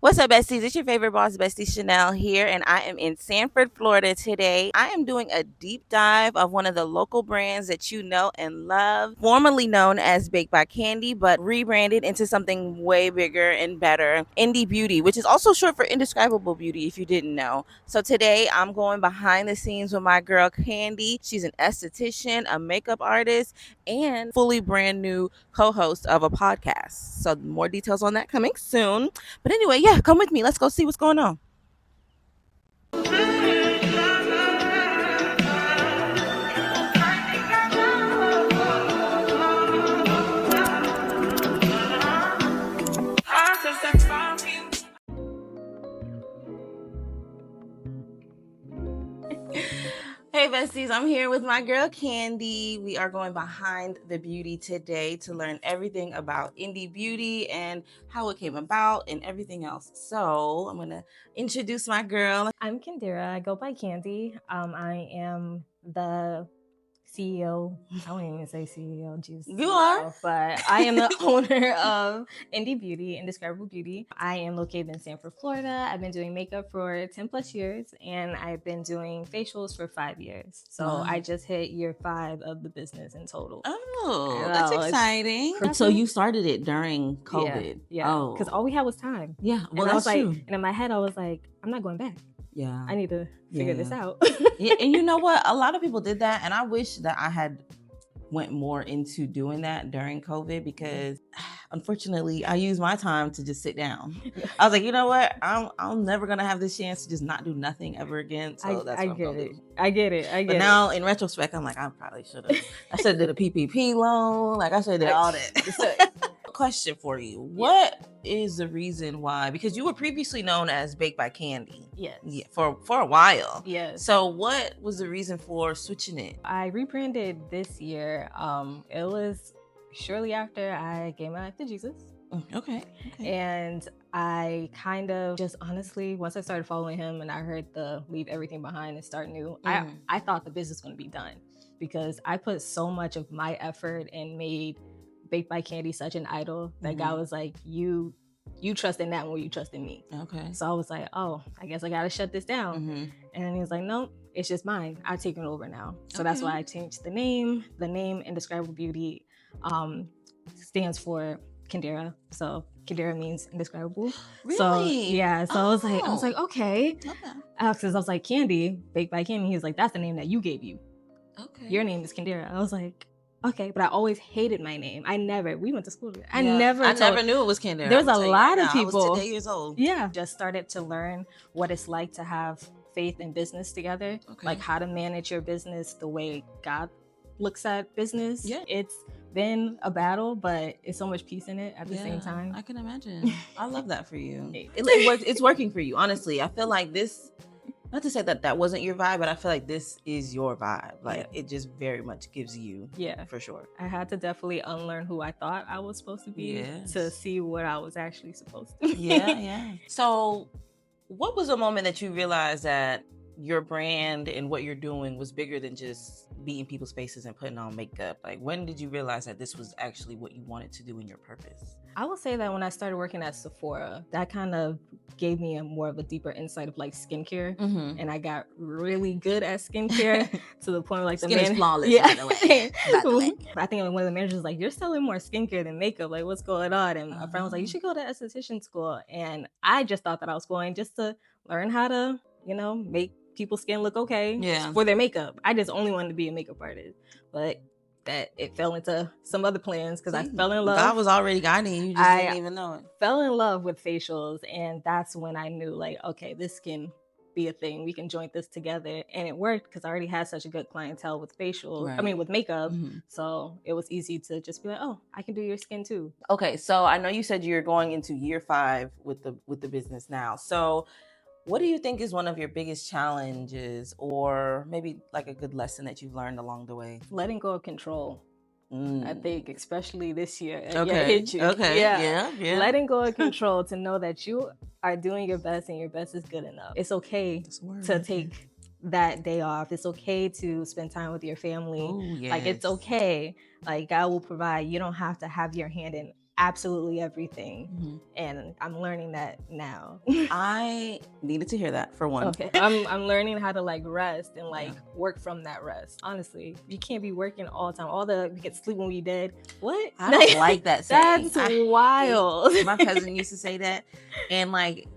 What's up, besties? It's your favorite boss, Bestie Chanel here, and I am in Sanford, Florida today. I am doing a deep dive of one of the local brands that you know and love, formerly known as Baked by Kandy, but rebranded into something way bigger and better, Indie Beauty, which is also short for Indescribable Beauty, if you didn't know. So today I'm going behind the scenes with my girl Kandy. She's an esthetician, a makeup artist, and fully brand new co-host of a podcast. So more details on that coming soon. But anyway, yeah, come with me. Let's go see what's going on. Hey besties, I'm here with my girl Kandy. We are going behind the beauty today to learn everything about Indie Beauty and how it came about and everything else. So I'm gonna introduce my girl. I'm Kendira. I go by Kandy. I am the CEO. I don't even say CEO. Jesus. You are? But I am the owner of Indie Beauty, Indescribable Beauty. I am located in Sanford, Florida. I've been doing makeup for 10 plus years, and I've been doing facials for 5 years. So Wow. I just hit year 5 of the business in total. Oh, that's exciting. So you started it during COVID. Yeah. Because all we had was time. Yeah, well, and I was that's like, true. and in my head, I was like, I'm not going back. Yeah. I need to figure this out. Yeah, and you know what? A lot of people did that, and I wish that I had went more into doing that during COVID because unfortunately I used my time to just sit down. I was like, you know what? I'm never gonna have this chance to just not do nothing ever again. So that's what I'm gonna do. I get it. But now in retrospect, I'm like, I probably should have. I should have did a PPP loan. Like I should have did all that. Question for you. What is the reason why? Because you were previously known as Baked by Kandy. Yes. Yeah, for a while. Yes. So what was the reason for switching it? I rebranded this year. It was shortly after I gave my life to Jesus. Okay. And I kind of just honestly, once I started following him and I heard the leave everything behind and start new, I thought the business was going to be done because I put so much of my effort and made Baked by Kandy such an idol that God was like, you trust in that more you trust in me. Okay. So I was like, oh, I guess I gotta shut this down. And then he was like, no, it's just mine. I've taken it over now. So that's why I changed the name. The name Indescribable Beauty stands for Kendira. So Kendira means indescribable. Really? So yeah. So I was like, okay. Because I was like, Kandy, Baked by Kandy. He was like, that's the name that you gave you. Okay. Your name is Kendira. I was like, okay, but I always hated my name. we went to school together. I never knew it was Kendira. There's a lot of people. I was 10 years old. Yeah. Just started to learn what it's like to have faith and business together. Okay. Like how to manage your business the way God looks at business. Yeah. It's been a battle, but it's so much peace in it at the same time. I can imagine. I love that for you. It's working for you, honestly. I feel like this, not to say that wasn't your vibe, but I feel like this is your vibe. Like it just very much gives you, for sure. I had to definitely unlearn who I thought I was supposed to be to see what I was actually supposed to be. Yeah. So what was the moment that you realized that your brand and what you're doing was bigger than just being people's faces and putting on makeup? Like when did you realize that this was actually what you wanted to do in your purpose? I would say that when I started working at Sephora, that kind of gave me more of a deeper insight of like skincare, and I got really good at skincare to the point where like skin is flawless. Yeah. By the way. I think one of the managers was like, "You're selling more skincare than makeup. Like, what's going on?" And a friend was like, "You should go to esthetician school." And I just thought that I was going just to learn how to, make people's skin look okay for their makeup. I just only wanted to be a makeup artist, but that it fell into some other plans because I fell in love. God was already guiding you. You just didn't even know it. Fell in love with facials, and that's when I knew, like, okay, this can be a thing. We can join this together, and it worked because I already had such a good clientele with facial. Right. I mean, with makeup, so it was easy to just be like, oh, I can do your skin too. Okay, so I know you said you're going into year 5 with the business now. So what do you think is one of your biggest challenges, or maybe like a good lesson that you've learned along the way? Letting go of control. I think, especially this year. Okay. Yeah. Letting go of control to know that you are doing your best and your best is good enough. It's okay to take that day off. It's okay to spend time with your family. Ooh, yes. Like, it's okay. Like, God will provide. You don't have to have your hand in absolutely everything. Mhm. And I'm learning that now. I needed to hear that for one. Okay. I'm learning how to like rest and like work from that rest. Honestly, you can't be working all the time. We get sleep when we dead. What? I don't like that saying. That's wild. My cousin used to say that, and like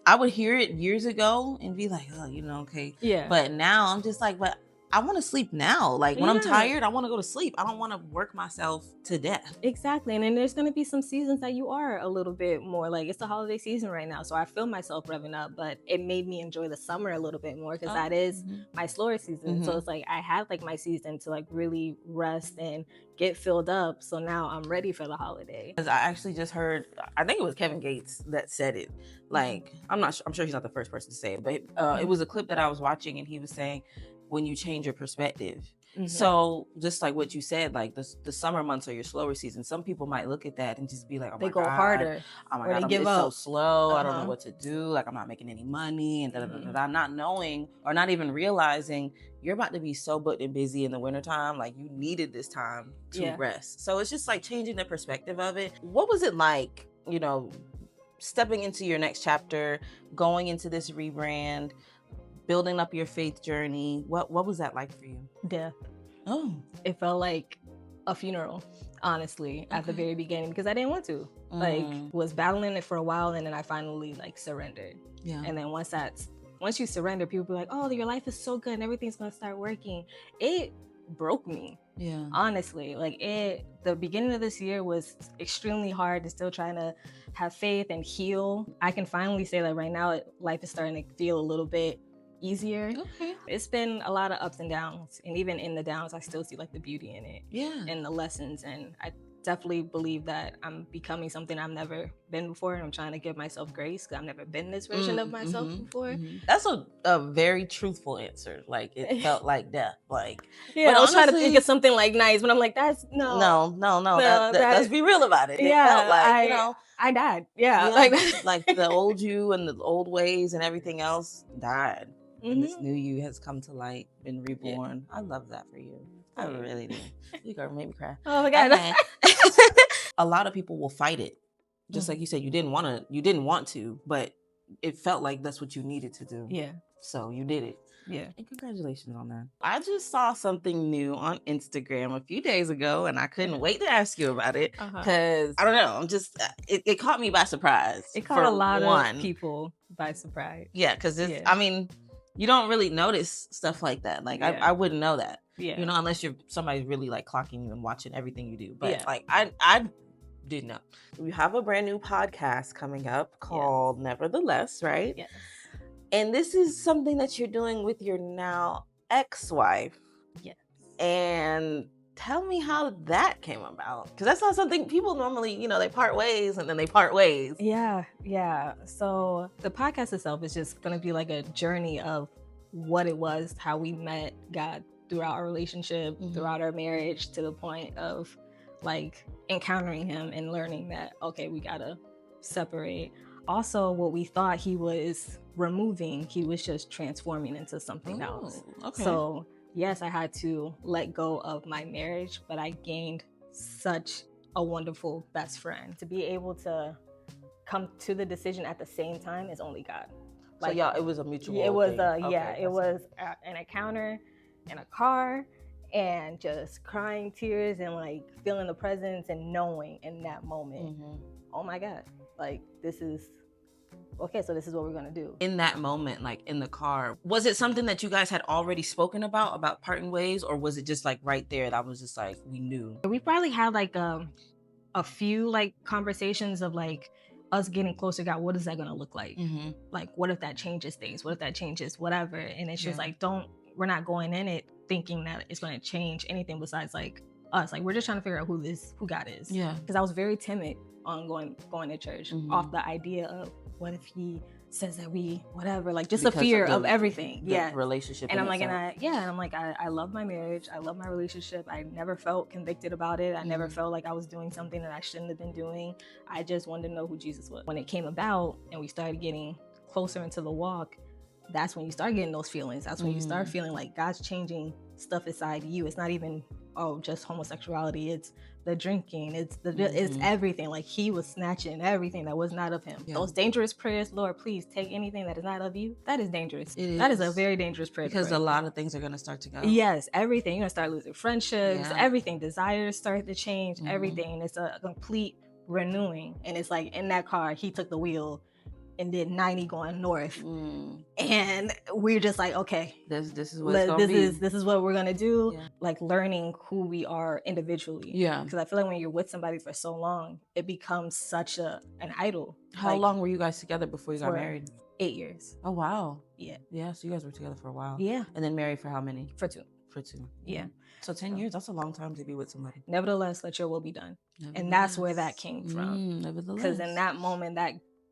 I would hear it years ago and be like, oh, okay. Yeah. But now I'm just like, but I want to sleep now. Like when I'm Yeah. tired, I want to go to sleep. I don't want to work myself to death. Exactly. And then there's going to be some seasons that you are a little bit more like, it's the holiday season right now. So I feel myself revving up, but it made me enjoy the summer a little bit more because that is my slower season. So it's like I had like my season to like really rest and get filled up. So now I'm ready for the holiday. Because I actually just heard, I think it was Kevin Gates that said it. Like, I'm sure he's not the first person to say it, but it was a clip that I was watching and he was saying, when you change your perspective. So just like what you said, like the summer months are your slower season. Some people might look at that and just be like, oh my God. They go harder. Oh my God, it's so slow. I don't know what to do. Like I'm not making any money and not knowing or not even realizing you're about to be so booked and busy in the wintertime. Like you needed this time to rest. So it's just like changing the perspective of it. What was it like, stepping into your next chapter, going into this rebrand, building up your faith journey? What was that like for you? Death. Oh. It felt like a funeral, honestly, at the very beginning because I didn't want to. Like was battling it for a while and then I finally like surrendered. Yeah. And then once you surrender, people be like, oh, your life is so good and everything's gonna start working. It broke me. Yeah. Honestly. Like the beginning of this year was extremely hard to still trying to have faith and heal. I can finally say that right now life is starting to feel a little bit easier. Okay. It's been a lot of ups and downs, and even in the downs I still see like the beauty in it. Yeah. And the lessons, and I definitely believe that I'm becoming something I've never been before, and I'm trying to give myself grace because I've never been this version of myself before. That's a very truthful answer. Like it felt like death. Like yeah, I was trying to think of something like nice, but I'm like, that's no. Let's be real about it. It felt like I died. Yeah. Like the old you and the old ways and everything else died. And this new you has come to light, been reborn. I love that for you. I really do. You girl made me cry. Oh my God. Okay. A lot of people will fight it. Just like you said, you didn't want to, but it felt like that's what you needed to do. Yeah. So you did it. Yeah. And congratulations on that. I just saw something new on Instagram a few days ago and I couldn't wait to ask you about it because I don't know. I'm just, it caught me by surprise. It caught a lot of people by surprise. Yeah. Because I mean, you don't really notice stuff like that. Like I wouldn't know that. Yeah. Unless you're somebody's really like clocking you and watching everything you do. But like I didn't know. We have a brand new podcast coming up called Nevertheless, right? Yes. And this is something that you're doing with your now ex-wife. Yes. And tell me how that came about. Because that's not something people normally, they part ways and then they part ways. Yeah. So the podcast itself is just going to be like a journey of what it was, how we met God throughout our relationship, throughout our marriage, to the point of like encountering him and learning that, okay, we got to separate. Also, what we thought he was removing, he was just transforming into something else. Okay. So yes, I had to let go of my marriage, but I gained such a wonderful best friend. To be able to come to the decision at the same time is only God. Like, so it was a mutual it was thing. It was an encounter in a car and just crying tears and like feeling the presence and knowing in that moment, oh my God, like this is what we're gonna do. In that moment, like in the car, was it something that you guys had already spoken about parting ways, or was it just like right there that was just like we knew? We probably had like a few like conversations of like us getting closer. God, what is that gonna look like? Like, what if that changes things? What if that changes whatever? And it's just like, we're not going in it thinking that it's gonna change anything besides like us. Like we're just trying to figure out who God is. Yeah. Because I was very timid on going to church off the idea of what if he says that we whatever, like just because the fear of everything. Relationship. And I'm like, I love my marriage. I love my relationship. I never felt convicted about it. I never felt like I was doing something that I shouldn't have been doing. I just wanted to know who Jesus was. When it came about and we started getting closer into the walk, that's when you start getting those feelings. That's when you start feeling like God's changing stuff inside you. It's not even oh, just homosexuality. It's the drinking. It's it's Mhm. everything. Like he was snatching everything that was not of him. Yeah. Those dangerous prayers, Lord, please take anything that is not of you. That is dangerous. It That is a is. very dangerous prayer to Because pray. a lot of things are going to start to go. Yes, everything. You're gonna start losing friendships, Yeah. everything, desires start to change, Mhm. everything. It's a complete renewing. And it's like in that car, he took the wheel and did 90 going north. And we're just like, okay, this is what it's gonna be. This is what we're gonna do. Yeah. Like learning who we are individually. Yeah. Because I feel like when you're with somebody for so long, it becomes such an idol. How long were you guys together before you got for married? 8 years. Oh wow. Yeah. Yeah. So you guys were together for a while. Yeah. And then married for how many? For 2. For 2. Yeah. So 10 years. That's a long time to be with somebody. Nevertheless, let your will be done. And that's where that came from. Nevertheless. Because in that moment,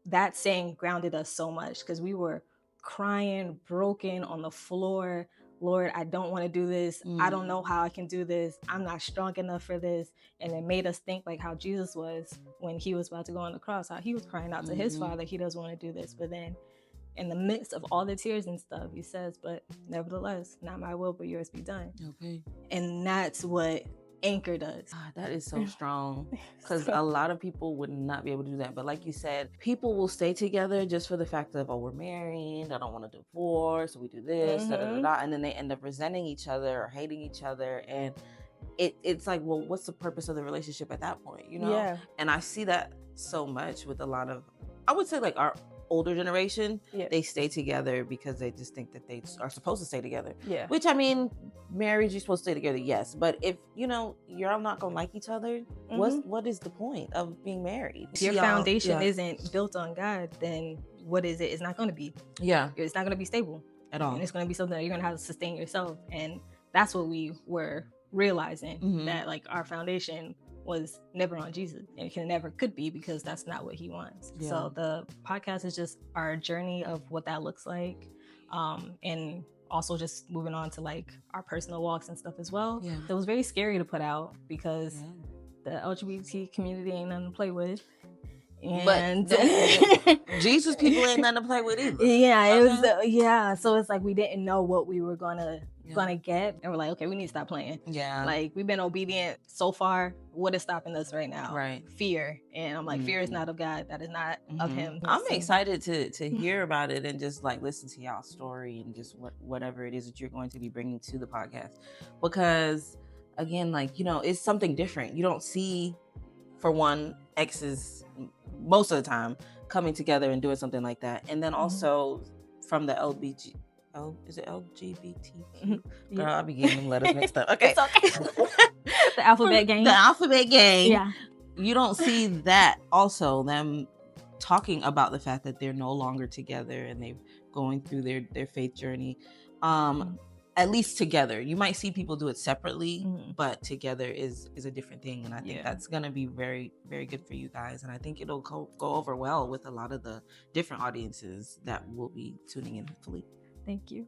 that saying grounded us so much, because we were crying, broken on the floor. Lord, I don't want to do this. I don't know how I can do this. I'm not strong enough for this. And it made us think like how Jesus was when he was about to go on the cross, how he was crying out to his Father, he doesn't want to do this. But then in the midst of all the tears and stuff, he says, but nevertheless, not my will, but yours be done. Okay. And that's what anchored us. That is so strong, because a lot of people would not be able to do that. But like you said, people will stay together just for the fact of, oh, we're married, I don't want to divorce, we do this, and then they end up resenting each other or hating each other. And it's like, well, what's the purpose of the relationship at that point, you know? Yeah. And I see that so much with a lot of, I would say like our older generation. Yeah. They stay together because they just think that they are supposed to stay together. Yeah. Which, I mean, marriage, you're supposed to stay together, yes. But if, you know, you're not going to like each other, what is the point of being married? If your foundation isn't built on God, then what is it? It's not going to be. Yeah. It's not going to be stable. At all. And it's going to be something that you're going to have to sustain yourself. And that's what we were realizing, that like our foundation was never on Jesus, and it never could be, because that's not what he wants. Yeah. So the podcast is just our journey of what that looks like, and also just moving on to like our personal walks and stuff as well. Yeah. It was very scary to put out, because the LGBT community ain't nothing to play with. And but Jesus people ain't nothing to play with either. Yeah, it was so it's like we didn't know what we were gonna get, and we're like, okay, we need to stop playing. Yeah, like we've been obedient so far. What is stopping us right now? Right, fear. And I'm like, fear is not of God. That is not of him. I'm excited to hear about it and just like listen to y'all's story and just whatever it is that you're going to be bringing to the podcast, because again, like, you know, it's something different. You don't see, for one, exes most of the time coming together and doing something like that. And then also from the is it LGBTQ? Girl, I'll be getting them letters mixed up. Okay. It's okay. The alphabet gang. The alphabet gang. Yeah. You don't see that also, them talking about the fact that they're no longer together and they're going through their faith journey. At least together. You might see people do it separately, but together is a different thing. And I think that's going to be very, very good for you guys. And I think it'll go over well with a lot of the different audiences that will be tuning in, hopefully. Thank you.